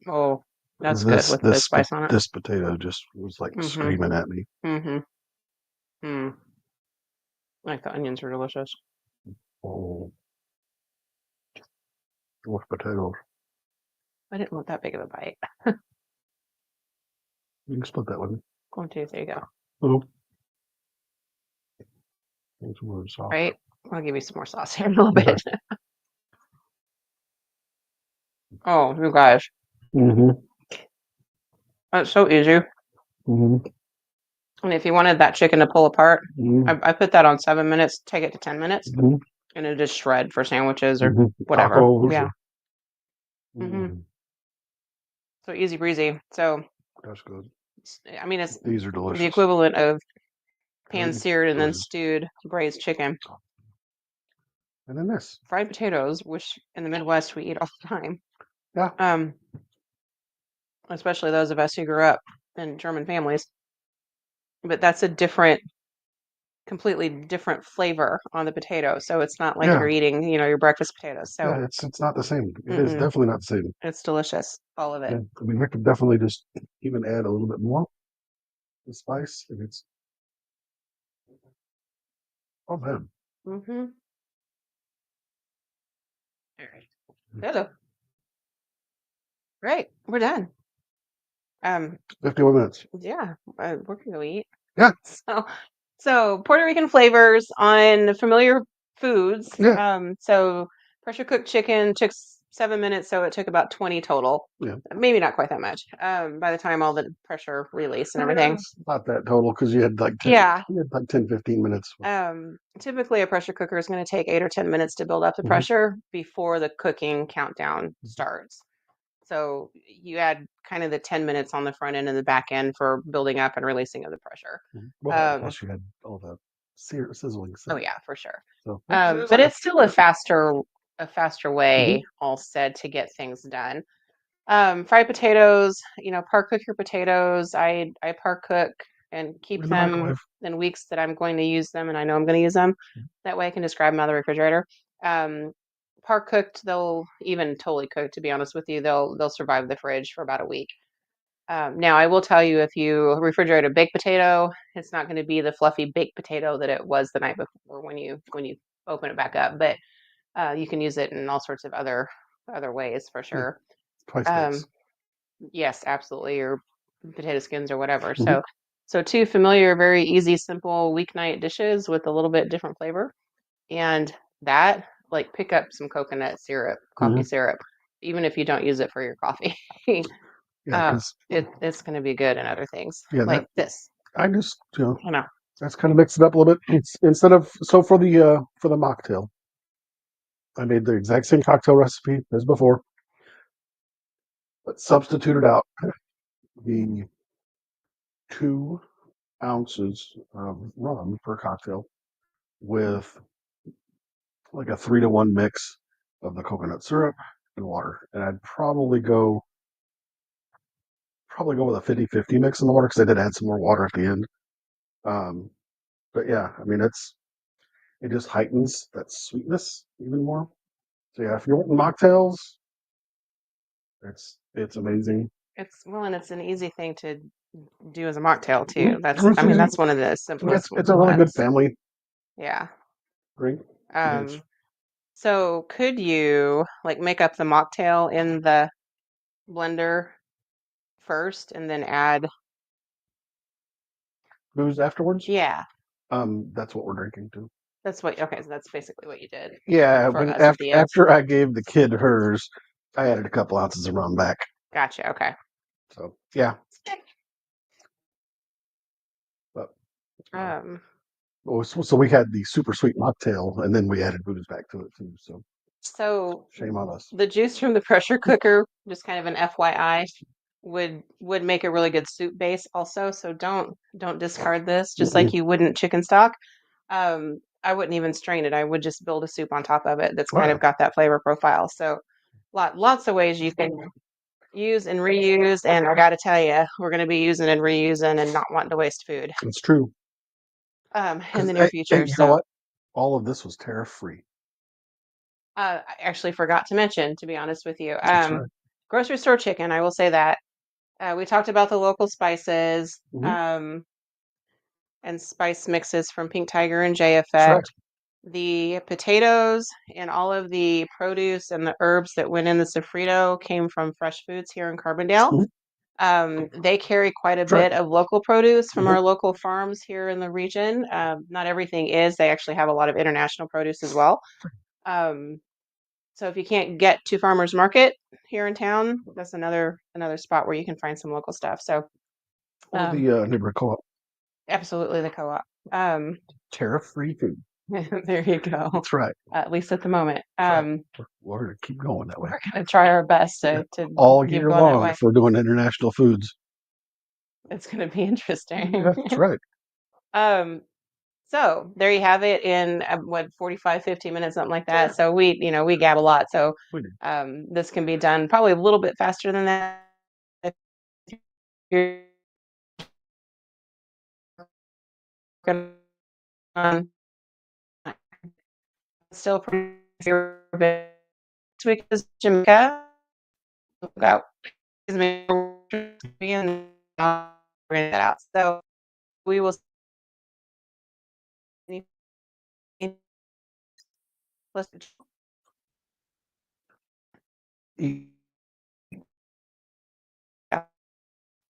S2: Oh, that's good with the spice on it.
S1: This potato just was like screaming at me.
S2: Like the onions are delicious.
S1: Oh, with potatoes.
S2: I didn't want that big of a bite.
S1: You can split that with me.
S2: 1, 2, there you go.
S1: Oh, it's more sauce.
S2: Right? I'll give you some more sauce here in a little
S1: Okay.
S2: bit. Oh, you guys.
S1: Mm-hmm.
S2: That's so easy.
S1: Mm-hmm.
S2: And if you wanted that chicken to pull apart,
S1: Mm-hmm.
S2: I put that on 7 minutes, take it to 10 minutes,
S1: Mm-hmm.
S2: and it just shred for sandwiches or
S1: Mm-hmm.
S2: whatever.
S1: Tacos.
S2: Yeah. hmm
S1: Mm-hmm.
S2: So easy breezy. So,
S1: That's good.
S2: I mean, it's
S1: These are
S2: the
S1: delicious.
S2: equivalent of pan
S1: Good.
S2: seared and then
S1: Delicious.
S2: stewed braised chicken.
S1: And then this.
S2: Fried potatoes, which in the Midwest we eat all the time.
S1: Yeah.
S2: Um, especially those of us who grew up in German families. But that's a completely different flavor on the potato. So it's not like
S1: Yeah.
S2: you're eating, your breakfast potatoes. So
S1: Yeah. It's not the same. It is
S2: mm-mm,
S1: definitely not the same.
S2: it's delicious, all of it.
S1: Yeah. I mean, I could definitely just even add a little bit more the spice if it's. Oh man.
S2: Mm-hmm. All right. Hello. Great. We're done.
S1: 51 minutes.
S2: Yeah, we're gonna go eat.
S1: Yeah.
S2: So, so Puerto Rican flavors on familiar foods.
S1: Yeah.
S2: So pressure cooked chicken took 7 minutes, so it took about 20 total.
S1: Yeah.
S2: Maybe not quite that much. By the time all the pressure release and everything.
S1: It's not that total because you had like 10,
S2: Yeah.
S1: you had like 10, 15 minutes.
S2: Typically a pressure cooker is going to take 8 or 10 minutes to build up the
S1: Mm-hmm.
S2: pressure before the cooking countdown starts. So you add kind of the 10 minutes on the front end and the back end for building up and releasing of the pressure.
S1: Well, plus you had all the sizzling stuff.
S2: Oh yeah, for sure.
S1: So,
S2: But it's still a faster way, all said, to get things done. Fried potatoes, par cook your potatoes. I par cook and keep
S1: in the
S2: them
S1: microwave.
S2: in weeks that I'm going to use them and I know I'm going to use them. That way I can just grab them out of the refrigerator. Um, par cooked, they'll even totally cooked, to be honest with you, they'll survive the fridge for about a week. Now I will tell you, if you refrigerate a baked potato, it's not going to be the fluffy baked potato that it was the night before when you open it back up. But you can use it in all sorts of other ways for
S1: Yeah,
S2: sure.
S1: twice
S2: Um,
S1: bakes.
S2: yes, absolutely, or potato skins or whatever.
S1: Mm-hmm.
S2: So two familiar, very easy, simple weeknight dishes with a little bit different flavor, and that, like, pick up some coconut syrup, coffee
S1: Mm-hmm.
S2: syrup, even if you don't use it for your coffee.
S1: Yeah, because
S2: It's going to be good in other things
S1: yeah,
S2: like
S1: that
S2: this.
S1: I just
S2: You know,
S1: that's kind of mixed it up a little bit. It's instead of so for the mocktail, I made the exact same cocktail recipe as before, but substituted out the 2 ounces of rum per cocktail with like a 3-to-1 mix of the coconut syrup and water. And I'd probably go with a 50-50 mix in the water because I did add some more water at the end. Um, but yeah, I mean it just heightens that sweetness even more. So yeah, if you're wanting mocktails, it's amazing.
S2: and it's an easy thing to do as a mocktail too.
S1: It's easy.
S2: That's one of the
S1: It's,
S2: simplest
S1: it's a really good
S2: ones.
S1: family
S2: Yeah.
S1: drink. It's
S2: Um, so could you like make up the mocktail in the blender first and then add,
S1: booze afterwards.
S2: yeah,
S1: That's what we're drinking too.
S2: okay, so that's basically what you did
S1: Yeah,
S2: for
S1: when
S2: us at the end.
S1: after I gave the kid hers, I added a couple ounces of rum back.
S2: Gotcha. Okay.
S1: So yeah, but
S2: Um,
S1: so we had the super sweet mocktail, and then we added booze back to it too. So
S2: so
S1: shame on us.
S2: the juice from the pressure cooker, just kind of an FYI, would make a really good soup base also. So don't discard this, just like
S1: Mm-mm.
S2: you wouldn't chicken stock. I wouldn't even strain it. I would just build a soup on top of it that's
S1: Oh
S2: kind
S1: yeah,
S2: of got that flavor profile. So lots of ways you can use and reuse. And I got to tell you, we're going to be using and reusing and not wanting to waste food
S1: it's true.
S2: in
S1: 'Cause,
S2: the near
S1: hey,
S2: future.
S1: you know
S2: So
S1: what? All of this was tariff free.
S2: I actually forgot to mention, to be honest with you,
S1: That's right.
S2: grocery store chicken. I will say that we talked about the local spices
S1: Mm-hmm.
S2: and spice mixes from Pink Tiger and J
S1: That's right.
S2: Effect. The potatoes and all of the produce and the herbs that went in the Sofrito came from Fresh Foods here in Carbondale. They carry quite a
S1: Right.
S2: bit of local produce from
S1: Mhm.
S2: our local farms here in the region. Not everything is. They actually have a lot of international produce as well. Um, so if you can't get to farmers market here in town, that's another spot where you can find some local stuff. So
S1: Or
S2: um,
S1: the neighborhood co-op.
S2: absolutely the co-op. Um,
S1: Tariff-free food.
S2: there you go.
S1: That's right.
S2: At least at the moment.
S1: That's right. We're going to keep going that way.
S2: We're going to try our best to
S1: All
S2: keep
S1: year
S2: going that
S1: long
S2: way.
S1: if we're doing international foods.
S2: It's going to be interesting.
S1: That's right.
S2: Um, So there you have it in what 45, 50 minutes, something like that. So we gab a lot. So
S1: We do.
S2: this can be done probably a little bit faster than that. If you're working on still pretty bit this week is Jamaica. Got and I'll bring that out. So we will see
S1: Eat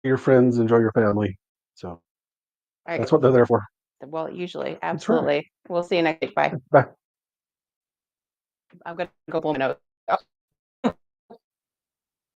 S1: your friends, enjoy your family. So that's what they're there for.
S2: well, usually,
S1: That's right.
S2: absolutely. We'll see you next week. Bye.
S1: Bye.
S2: I'm gonna go pull my notes.